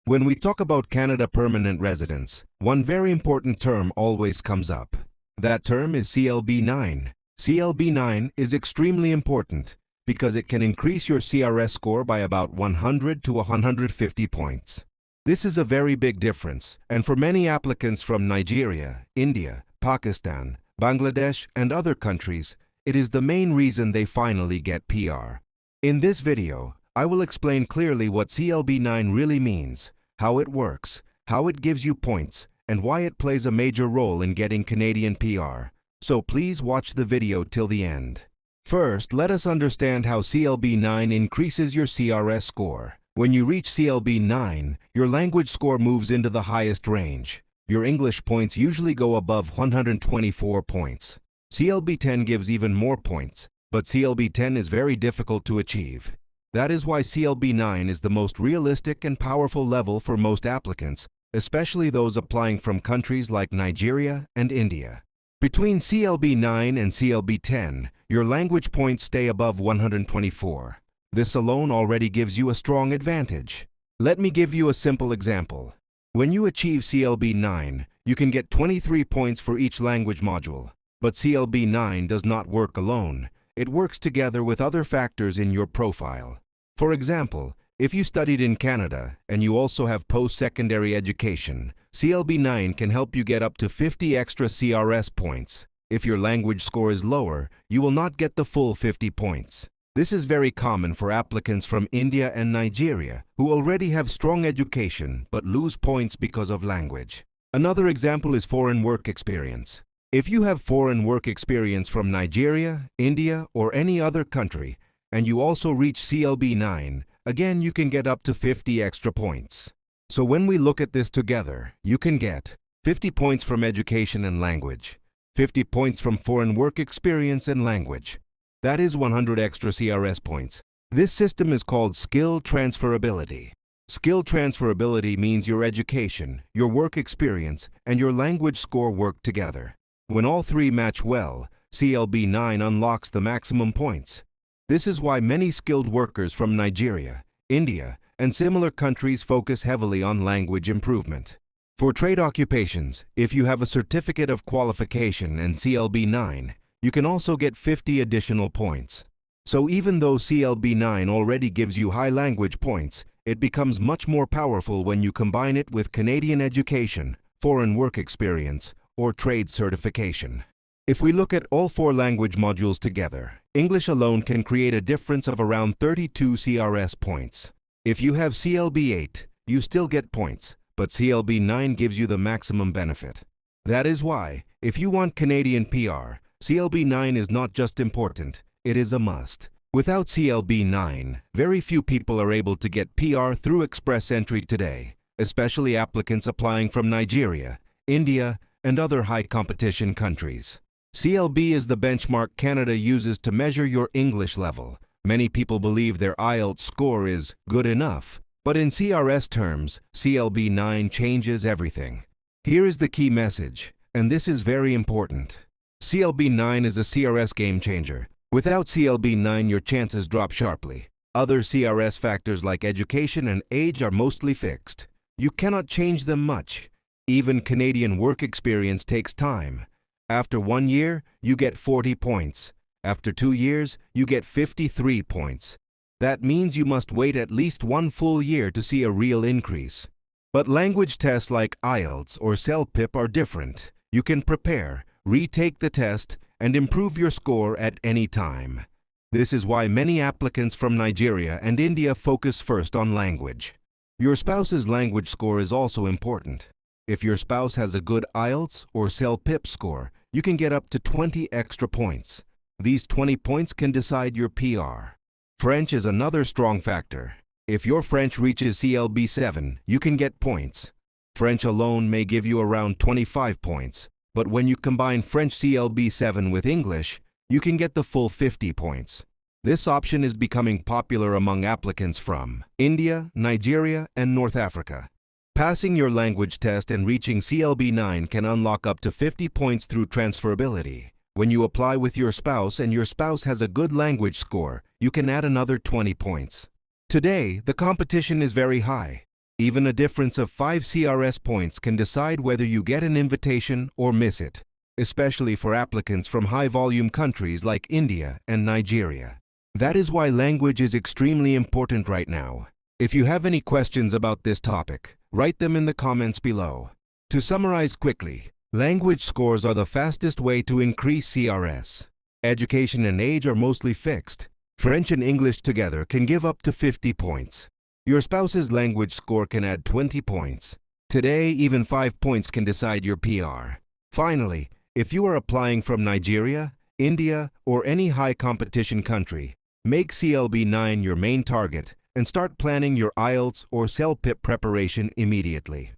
When we talk about Canada permanent residence, one very important term always comes up. That term is CLB 9. CLB 9 is extremely important because it can increase your CRS score by about 100 to 150 points. This is a very big difference, and for many applicants from Nigeria, India, Pakistan, Bangladesh, and other countries, it is the main reason they finally get PR. In this video, I will explain clearly what CLB 9 really means, how it works, how it gives you points, and why it plays a major role in getting Canadian PR. So please watch the video till the end. First, let us understand how CLB 9 increases your CRS score. When you reach CLB 9, your language score moves into the highest range. Your English points usually go above 124 points. CLB 10 gives even more points, but CLB 10 is very difficult to achieve. That is why CLB 9 is the most realistic and powerful level for most applicants, especially those applying from countries like Nigeria and India. Between CLB 9 and CLB 10, your language points stay above 124. This alone already gives you a strong advantage. Let me give you a simple example. When you achieve CLB 9, you can get 23 points for each language module. But CLB 9 does not work alone. It works together with other factors in your profile. For example, if you studied in Canada and you also have post-secondary education, CLB 9 can help you get up to 50 extra CRS points. If your language score is lower, you will not get the full 50 points. This is very common for applicants from India and Nigeria who already have strong education but lose points because of language. Another example is foreign work experience. If you have foreign work experience from Nigeria, India, or any other country, and you also reach CLB 9, again you can get up to 50 extra points. So when we look at this together, you can get 50 points from education and language, 50 points from foreign work experience and language. That is 100 extra CRS points. This system is called skill transferability. Skill transferability means your education, your work experience, and your language score work together. When all three match well, CLB 9 unlocks the maximum points. This is why many skilled workers from Nigeria, India, and similar countries focus heavily on language improvement. For trade occupations, if you have a certificate of qualification and CLB 9, you can also get 50 additional points. So even though CLB 9 already gives you high language points, it becomes much more powerful when you combine it with Canadian education, foreign work experience, or trade certification. If we look at all four language modules together, English alone can create a difference of around 32 CRS points. If you have CLB 8, you still get points, but CLB 9 gives you the maximum benefit. That is why, if you want Canadian PR, CLB 9 is not just important, it is a must. Without CLB 9, very few people are able to get PR through express entry today, especially applicants applying from Nigeria, India, and other high-competition countries. CLB is the benchmark Canada uses to measure your English level. Many people believe their IELTS score is good enough, but in CRS terms, CLB 9 changes everything. Here is the key message, and this is very important. CLB 9 is a CRS game changer. Without CLB 9, your chances drop sharply. Other CRS factors like education and age are mostly fixed. You cannot change them much. Even Canadian work experience takes time. After 1 year, you get 40 points. After 2 years, you get 53 points. That means you must wait at least 1 full year to see a real increase. But language tests like IELTS or CLB are different. You can prepare, retake the test, and improve your score at any time. This is why many applicants from Nigeria and India focus first on language. Your spouse's language score is also important. If your spouse has a good IELTS or CLB score, you can get up to 20 extra points. These 20 points can decide your PR. French is another strong factor. If your French reaches CLB 7, you can get points. French alone may give you around 25 points, but when you combine French CLB 7 with English, you can get the full 50 points. This option is becoming popular among applicants from India, Nigeria, and North Africa. Passing your language test and reaching CLB 9 can unlock up to 50 points through transferability. When you apply with your spouse and your spouse has a good language score, you can add another 20 points. Today, the competition is very high. Even a difference of 5 CRS points can decide whether you get an invitation or miss it, especially for applicants from high-volume countries like India and Nigeria. That is why language is extremely important right now. If you have any questions about this topic, write them in the comments below. To summarize quickly, language scores are the fastest way to increase CRS. Education and age are mostly fixed. French and English together can give up to 50 points. Your spouse's language score can add 20 points. Today, even 5 points can decide your PR. Finally, if you are applying from Nigeria, India, or any high competition country, make CLB 9 your main target and start planning your IELTS or CELPIP preparation immediately.